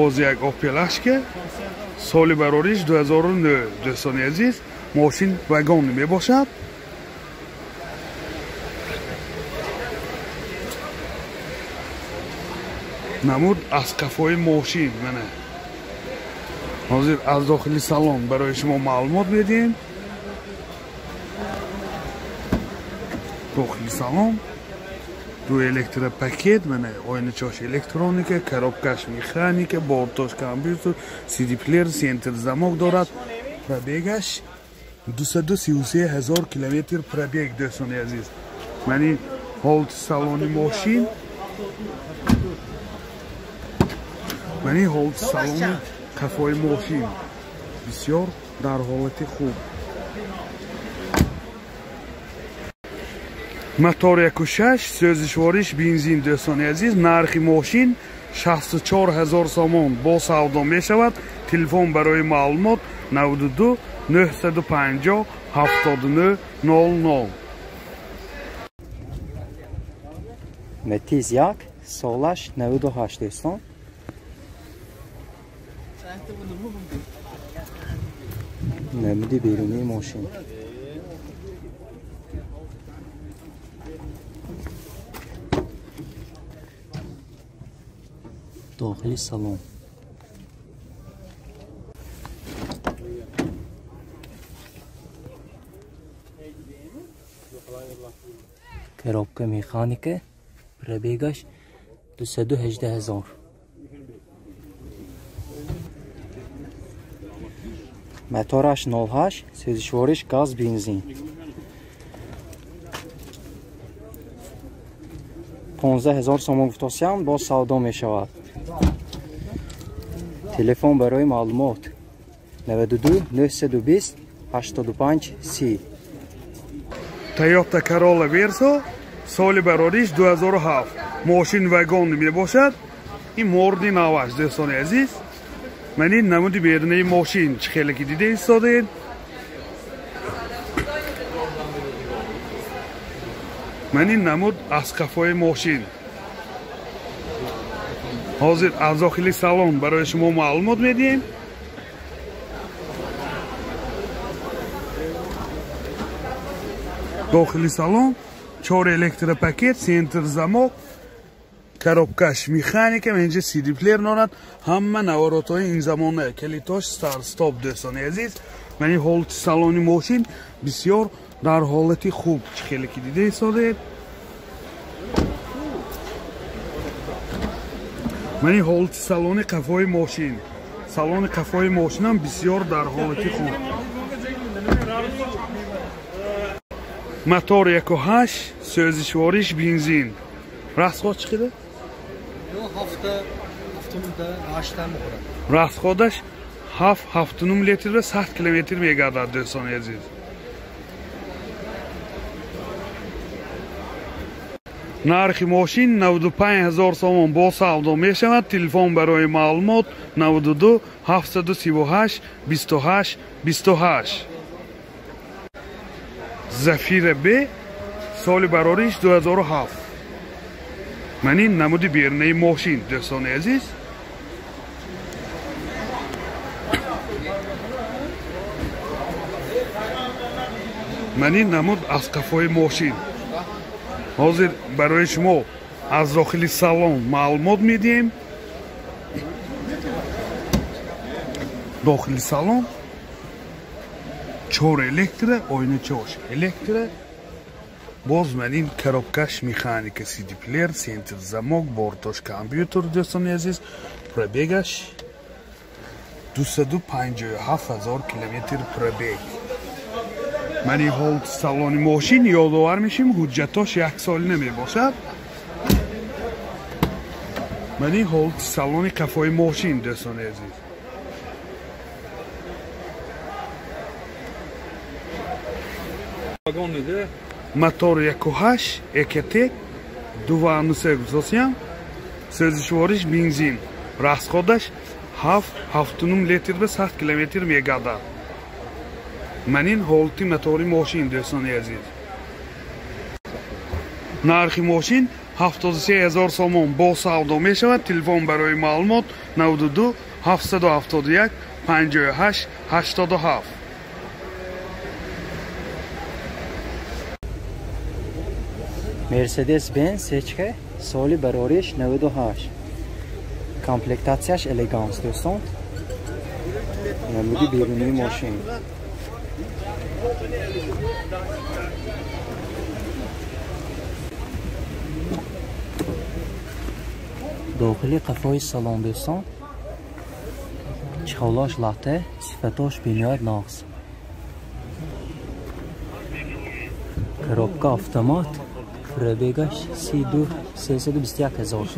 باز یک اوپل اشکه سال برارش 2009 دوستان عزیز ماشین وگان می باشد. نمود از کفای ماشین منه حاضر از داخل سالن برای شما معلومات بدیم. داخل سالن دو الکتر پاکت منه آینه چاش الکترونیکه коробкаш مکانیکه برداشت کامپیوتر سی دی پلیر سنتر زماک دارد. پربیگش 233,000 کیلومتر پربیگ دوستان عزیز. منی هولت سالن ماشین منی هولت سالن کفای ماشین بسیار در حالت خوب. мотор 1.6 سوزشوارش بنزین دوستان عزیز. نرخ ماشین 64,000 سوم با سودا می شود. تلفن برای معلومات 92 950 79 00. متیز یک سالش 98 دوستان. نمودی بیرونی ماشین. داخلی سالن коробка مکانیکه پربیگش 218,000. موتورش 08 سوزشوارش گاز بنزین 15,000 سوم گفتاسیان با سودا می شود. تلفن برای معلومات 92 920 85 30. تویوتا کرولا ورسو سال برارش 2007 ماشین وگان می باشد. این مورد نواش دوستان عزیز. من این نمودی بیرونی ماشین خیلی که دیده ایستاده. من این نمود از کفای ماشین حاضر از داخل سالن برای شما معلومات میدیم. داخل سالن 4 الکتر پاکت سنتر زماک коробкаш مکانیکه اینجا سی دی پلیر دارد. همه نوارات های این زمانه کلیتاش ستار استاپ دوستان عزیز. من این هولت سالن ماشین بسیار در حالت خوب خیلی که دیده ایستاده. من این هولت سالن کفای ماشین سالن کفای ماشین هم بسیار در حالت خوب. موتور 1.8 سوزشوارش بنزین راسخود چقدر؟ راسخودش 7.9 لیتر و 100 کیلومتر میگردد دوستان عزیز. نرخ ماشین 95,000 سوم با سودا می شود. تلفن برای معلومات 92 738 28 28. زفیر ب سال برارش 2007. من این نمودی بیرونی ماشین دوستان عزیز. من این نمود از کفای ماشین حاضر برای شما از داخل سالن معلومات میدیم. داخل سالن 4 الکتر آینه چاش الکتر باز من این коробкаш مکانیکه سی دی پلیر سنتر زماک برداشت کامپیوتر دوستان عزیز. پربیگش 257,000 کیلومتر پربیگ. من این هولت سالن ماشین یادآور میشیم حجتاش 1 سال نمی باشد. من این هولت سالن کفای ماشین دوستان عزیز. موتور 1.8 екетек 2.3 گذاشتم سوزشوارش بنزین راسخودش 7.9 لیتر به 100 کیلومتر میگردد. من این هولتی موتوری ماشین دوستان عزیز. نرخ ماشین 73000 сомон бо савдо мешавад. Телефон барои маълумот 92 771 58 87. Mercedes-Benz seçke soli barorish 98. Komplektatsiyash elegans do'ston. Namudi beruniy mashina. داخلی قفای سالن دوستان چخالاش لحته صفتاش بینیاد ناقص کرابکا автомат پربیگش 321,000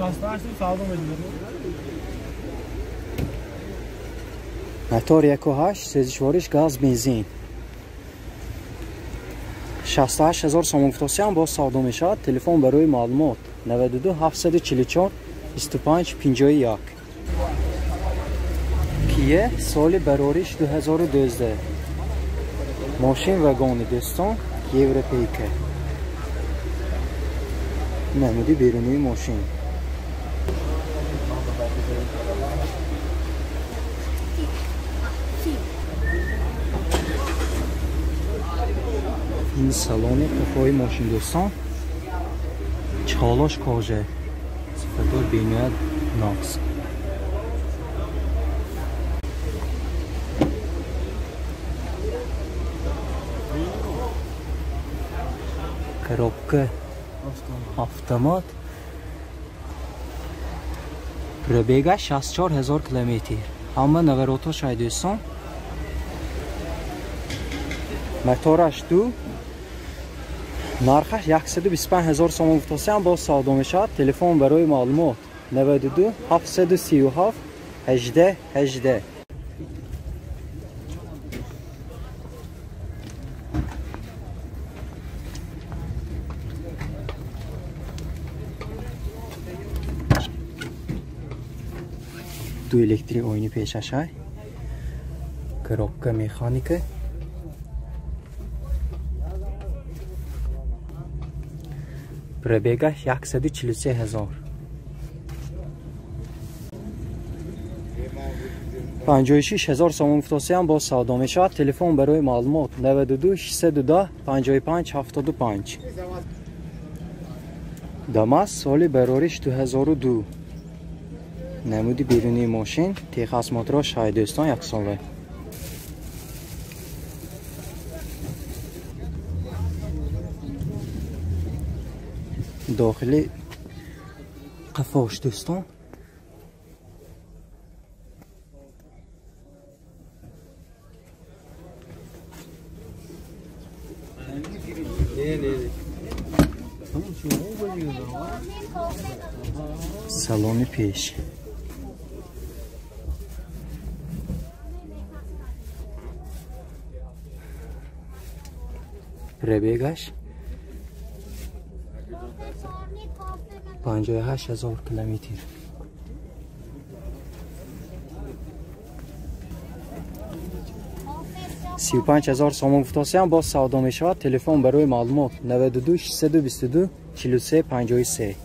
موتور 1.8 سیزشوارش گاز بنزین 68,000 سوم گفتاسیان با ساده میشد. تلفن برای معلومات 92 744 25 51. کیه سال براریش 2012 ماشین وگانی دوستان کیه پیکه نمودی بیرونی ماشین این سالن کفای ماشین دوستان چالاش کاجه صفتور بینید ناقص коробка автомат пробега 64,000 км همه نوروتاش های دوستان موتورش دو نرخش 125,000 سوم گفتاسیان با ساده میشد. تلفن برای معلومات 92 737 18 18. دو elektrik oyunu peş aşağı коробка mekanika пробега 143,000 56,000 سوم گفتاسیان با ساده میشد. تلفن برای معلومات 92 610 55 75. داماس سال براریش 2002 نمودی بیرونی ماشین تیخاس موتورش های دوستان 1 ساله داخلی قفاش دوستان salonu پیش پربیگش 58,000 کیلومتر سی و 5,000 سوم گفتاسیان با ساده می شود. تلفن برای معلومات 92 622 43 53.